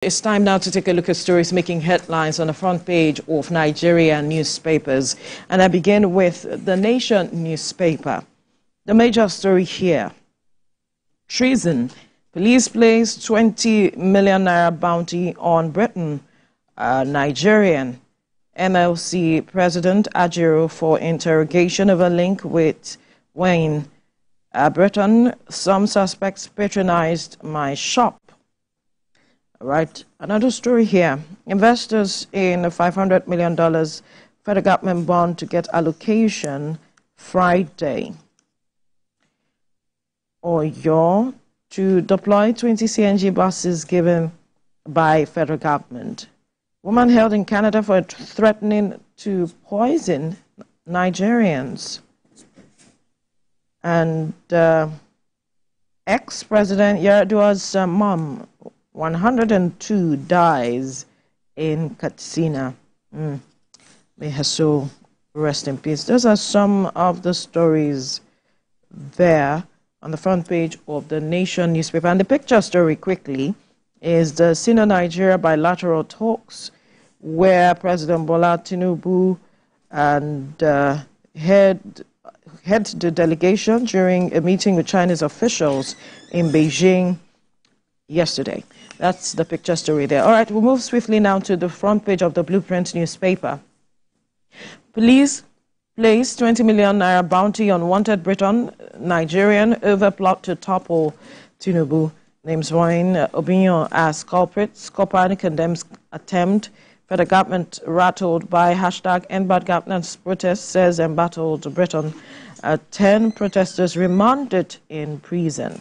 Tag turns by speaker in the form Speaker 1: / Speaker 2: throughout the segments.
Speaker 1: It's time now to take a look at stories making headlines on the front page of Nigerian newspapers. And I begin with the Nation newspaper. The major story here: Treason. Police place 20 million naira bounty on Briton. Nigerian. MLC President Ajero for interrogation over link with Wayne. Briton. Some suspects patronized my shop. Right, another story here. Investors in $500 million federal government bond to get allocation Friday. Oyo to deploy 20 CNG buses given by federal government. Woman held in Canada for threatening to poison Nigerians. And ex-president Yar'Adua's mom, 102, dies in Katsina. May her soul rest in peace. Those are some of the stories there on the front page of the Nation newspaper. And the picture story quickly is the Sino-Nigeria bilateral talks, where President Bola Tinubu and head the delegation during a meeting with Chinese officials in Beijing yesterday. That's the picture story there. All right, we'll move swiftly now to the front page of the Blueprint newspaper. Police place 20 million naira bounty on wanted Briton, Nigerian, over plot to topple Tinubu. Names Wayne Obinyo as culprits. Kopani condemns attempt. Federal government rattled by hashtag #EndBad governance protest, says embattled Briton. 10 protesters remanded in prison.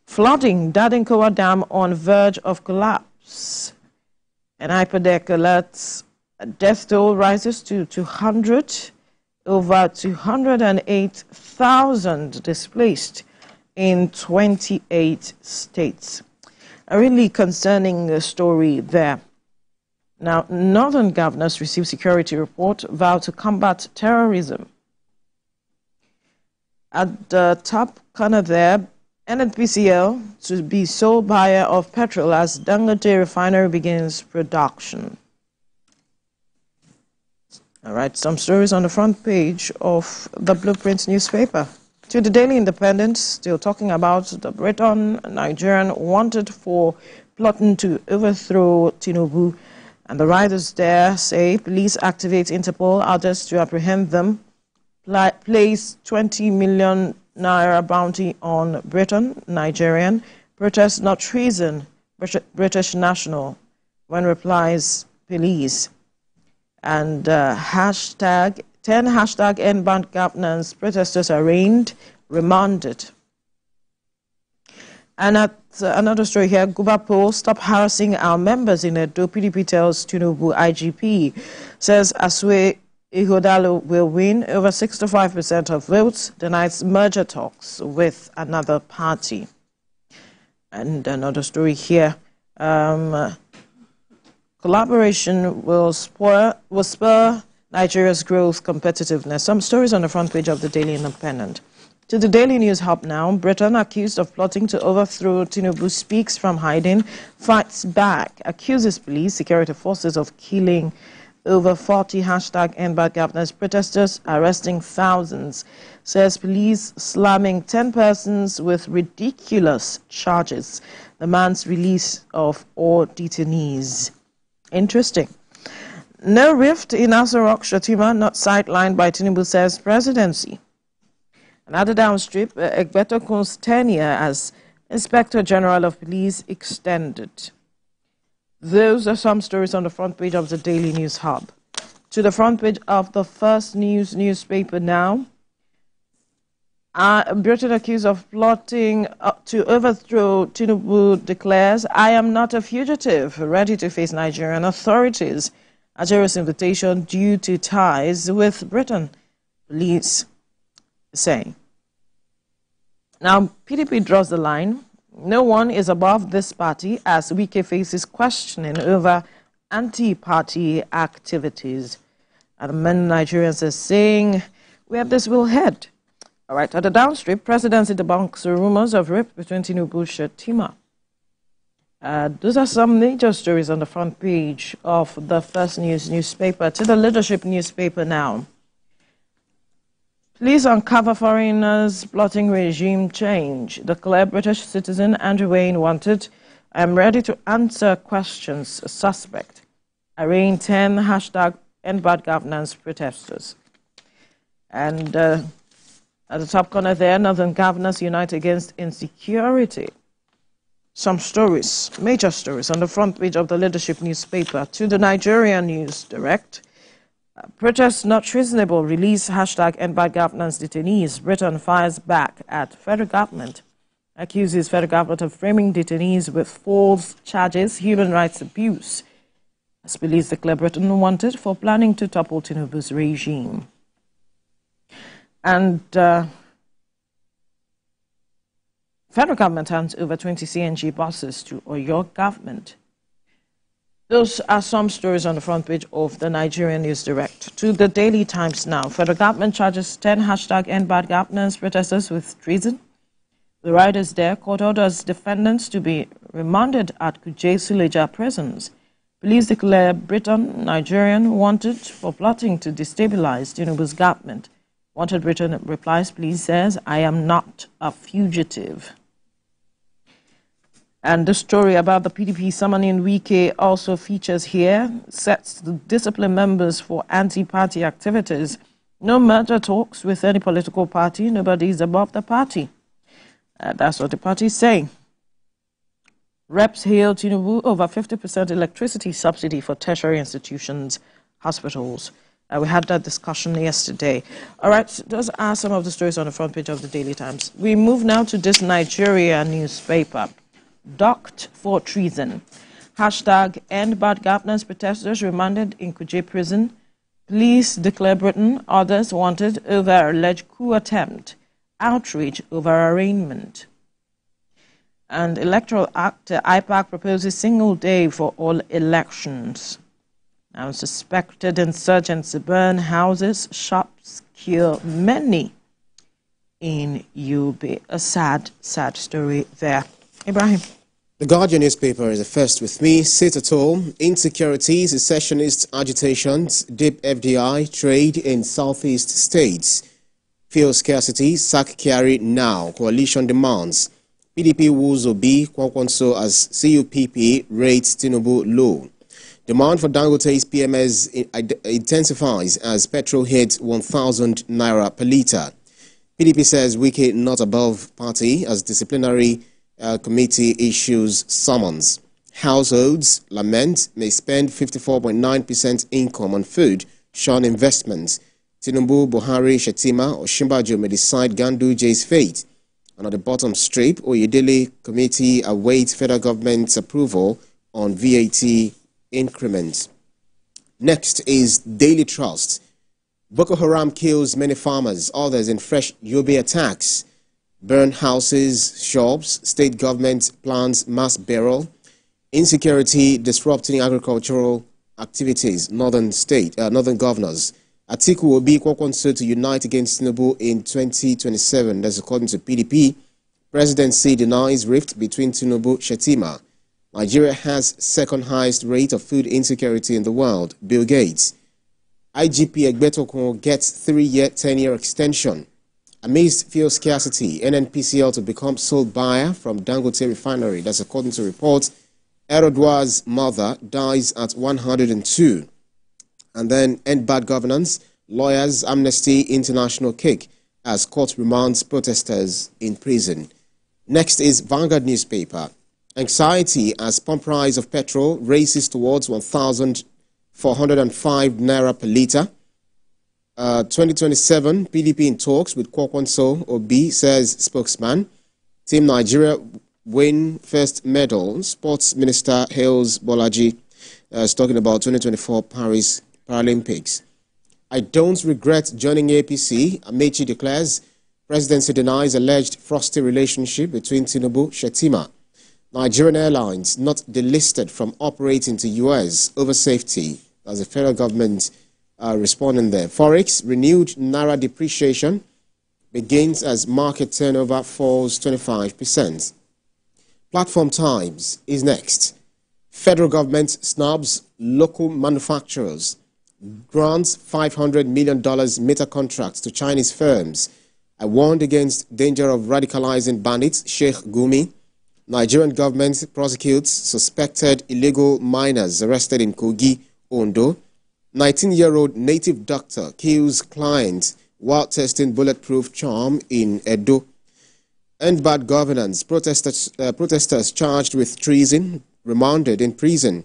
Speaker 1: Flooding, Dan-Ikpoyi Dam on verge of collapse. N20M alerts death toll rises to 200, over 208,000 displaced in 28 states. A really concerning story there. Now, northern governors receive security report, vow to combat terrorism. At the top corner there, NNPCL to be sole buyer of petrol as Dangote refinery begins production. All right, some stories on the front page of the Blueprint newspaper. To the Daily Independent, still talking about the Briton, Nigerian wanted for plotting to overthrow Tinubu. And the riders there say police activate Interpol, others to apprehend them. Place 20 million naira bounty on Briton, Nigerian. Protest not treason, British national. When replies police. And 10 hashtag #EndBad governance protesters arraigned, remanded. And at another story here, Gubapo, stop harassing our members in Edo. PDP tells Tinubu. IGP says Aswe Ighodalo will win over 65% of votes, denies merger talks with another party. And another story here, collaboration will spur Nigeria's growth competitiveness. Some stories on the front page of the Daily Independent. To the Daily News Hub now, Briton accused of plotting to overthrow Tinubu speaks from hiding, fights back, accuses police, security forces of killing over 40 #EndBad governance protesters, arresting thousands, says police slamming 10 persons with ridiculous charges. The man's release of all detainees. Interesting. No rift in Asarok Shatima, not sidelined by Tinubu, says presidency. Another downstrip, Egbetokun's tenure as Inspector General of Police extended. Those are some stories on the front page of the Daily News Hub. To the front page of the First News newspaper now. Briton accused of plotting to overthrow Tinubu declares, I am not a fugitive, ready to face Nigerian authorities. Ajero's invitation due to ties with Britain, police say. Now, PDP draws the line. No one is above this party as Wike faces questioning over anti-party activities. And many Nigerians are saying where this will head. All right, at the downstream, presidency debunks rumors of rift between Tinubu and Shatima. Those are some major stories on the front page of the First News newspaper. To the leadership newspaper now. Police uncover foreigners plotting regime change. Declare British citizen Andrew Wayne wanted. I am ready to answer questions. Suspect. Arraign 10 hashtag end bad governance protesters. And at the top corner there, Northern governors unite against insecurity. Some stories, major stories, on the front page of the leadership newspaper. To the Nigerian News Direct. Protests not treasonable. Release hashtag end bad governance detainees. Briton fires back at federal government. Accuses federal government of framing detainees with false charges, human rights abuse. As police declare Briton wanted for planning to topple Tinubu's regime. And federal government hands over 20 CNG buses to Oyo government. Those are some stories on the front page of the Nigerian News Direct. To the Daily Times now. Federal government charges 10 hashtag end bad governance protesters with treason. The riders there court orders defendants to be remanded at Kuje Suleja prisons. Police declare Briton, Nigerian, wanted for plotting to destabilize Tinubu's government. Wanted Briton replies, police says, I am not a fugitive. And the story about the PDP summoning Wike also features here. Sets the discipline members for anti-party activities. No merger talks with any political party. Nobody is above the party. That's what the party is saying. Reps hail Tinubu over 50% electricity subsidy for tertiary institutions, hospitals. We had that discussion yesterday. All right, those are some of the stories on the front page of the Daily Times. We move now to this Nigeria newspaper. Docked for treason. Hashtag end bad governance protesters remanded in Kuje prison. Police declare Britain, others wanted over alleged coup attempt. Outrage over arraignment. And Electoral Act, IPAC proposes single day for all elections. Now, suspected insurgents burn houses, shops, kill many in Yobe. A sad, sad story there. Ibraheem.
Speaker 2: The Guardian newspaper is the first with me. Sit at home. Insecurity, secessionist agitations, deep FDI, trade in southeast states. Fuel scarcity, sack carry now. Coalition demands. PDP woos Obi, Kwankwanso as CUPP rates Tinubu low. Demand for Dangote's PMS intensifies as petrol hits 1,000 naira per litre. PDP says Wike not above party as disciplinary committee issues summons. Households lament may spend 54.9% income on food, shun investments. Tinubu, Buhari, Shettima or Shimbajo may decide Ganduje's fate. And at the bottom strip, Oyedele committee awaits federal government's approval on VAT increment. Next is Daily Trust. Boko Haram kills many farmers, others in fresh Yobe attacks. Burn houses, shops, state government plans mass burial. Insecurity disrupting agricultural activities, northern governors. Atiku Obi Kwankwanso to unite against Tinubu in 2027. That's according to PDP. Presidency denies rift between Tinubu Shettima. Nigeria has second highest rate of food insecurity in the world. Bill Gates. IGP Egbetokun gets 3-year, 10-year extension. Amidst fuel scarcity, NNPCL to become sole buyer from Dangote refinery. That's according to reports. Erodwa's mother dies at 102. And then end bad governance. Lawyers Amnesty International kick as court remands protesters in prison. Next is Vanguard newspaper. Anxiety as pump price of petrol races towards 1,405 naira per litre. 2027, PDP in talks with Kwankwanso Obi, says spokesman. Team Nigeria win first medal. Sports Minister hails Bolaji is talking about 2024 Paris Paralympics. I don't regret joining APC, Amechi declares. Presidency denies alleged frosty relationship between Tinubu Shettima. Nigerian Airlines not delisted from operating to US over safety as the federal government responding there. Forex, renewed Naira depreciation begins as market turnover falls 25%. Platform Times is next. Federal government snubs local manufacturers. Grants $500 million meter contracts to Chinese firms. I warned against danger of radicalizing bandits, Sheikh Gumi. Nigerian government prosecutes suspected illegal miners arrested in Kogi, Ondo. 19-year-old native doctor kills client while testing bulletproof charm in Edo. End bad governance. Protesters charged with treason, remanded in prison.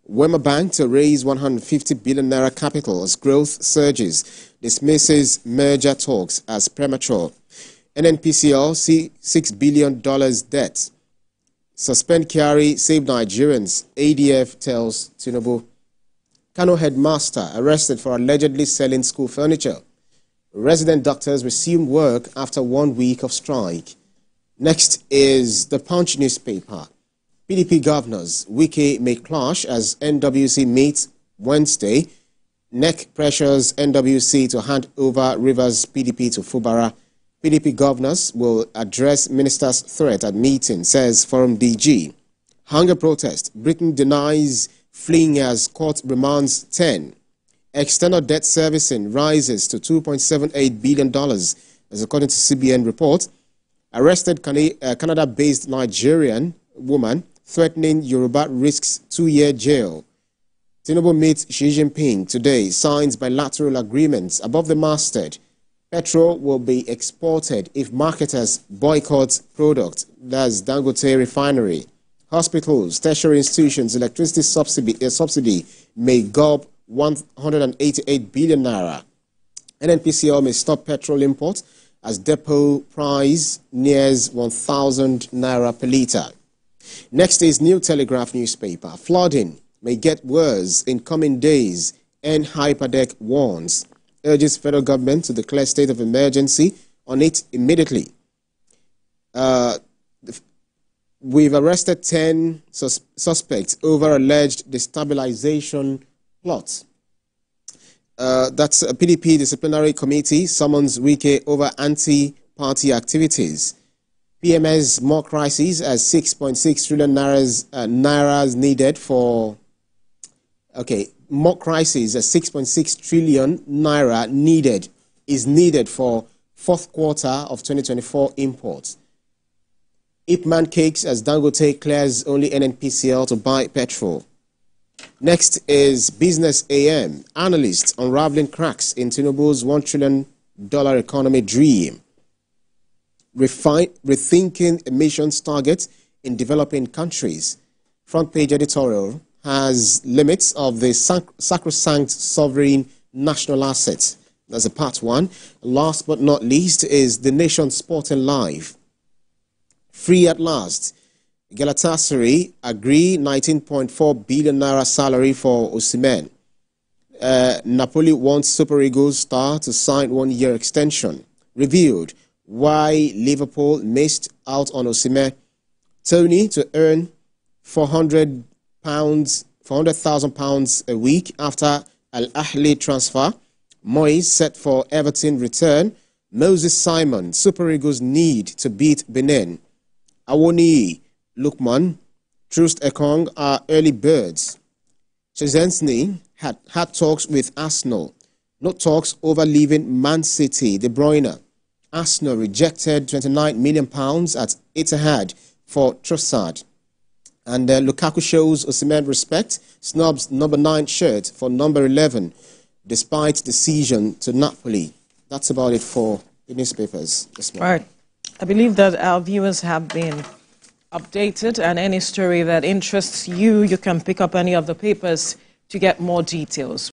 Speaker 2: Wema Bank to raise 150 billion naira capital as growth surges. Dismisses merger talks as premature. NNPCL see $6 billion debt. Suspend Kyari, save Nigerians. ADF tells Tinubu. Kano headmaster arrested for allegedly selling school furniture. Resident doctors resume work after 1 week of strike. Next is the Punch newspaper. PDP governors, Wike may clash as NWC meets Wednesday. NEC pressures NWC to hand over Rivers PDP to Fubara. PDP governors will address minister's threat at meeting, says Forum DG. Hunger protest. Briton denies fleeing as court remands 10. External debt servicing rises to $2.78 billion, as according to CBN report. Arrested Canada-based Nigerian woman threatening Yoruba risks 2-year jail. Tinubu meets Xi Jinping today, signs bilateral agreements above the masthead. Petrol will be exported if marketers boycott product. That's Dangote refinery. Hospitals, tertiary institutions, electricity subsidy may gulp 188 billion naira. NNPCL may stop petrol imports as depot price nears 1,000 naira per litre. Next is New Telegraph newspaper. Flooding may get worse in coming days. N-Hyperdeck warns. Urges federal government to declare state of emergency on it immediately. We've arrested 10 suspects over alleged destabilization plot. That's a PDP disciplinary committee summons Wike over anti-party activities. PMS more crises as 6.6 trillion nairas needed for... Okay, more crises as 6.6 trillion naira is needed for fourth quarter of 2024 imports. Ipman cakes as Dangote clears only NNPCL to buy petrol. Next is Business AM. Analysts unraveling cracks in Tinubu's $1 trillion economy dream. Rethinking emissions targets in developing countries. Front page editorial has limits of the sacrosanct sovereign national assets. That's a part one. Last but not least is the nation's sport and life. Free at last. Galatasaray agree 19.4 billion naira salary for Osimhen. Napoli wants Super Eagles star to sign 1-year extension. Revealed why Liverpool missed out on Osimhen. Tony to earn £400,000 a week after Al Ahly transfer. Moyes set for Everton return. Moses Simon, Super Eagles need to beat Benin. Awoni, Lukman, Trust Ekong are early birds. Szczęsny had talks with Arsenal. No talks over leaving Man City. De Bruyne. Arsenal rejected £29 million at Etihad for Trossard. And Lukaku shows Osimhen respect, snubs number 9 shirt for number 11, despite decision to Napoli. That's about it for the newspapers this morning.
Speaker 1: All right. I believe that our viewers have been updated, and any story that interests you, you can pick up any of the papers to get more details.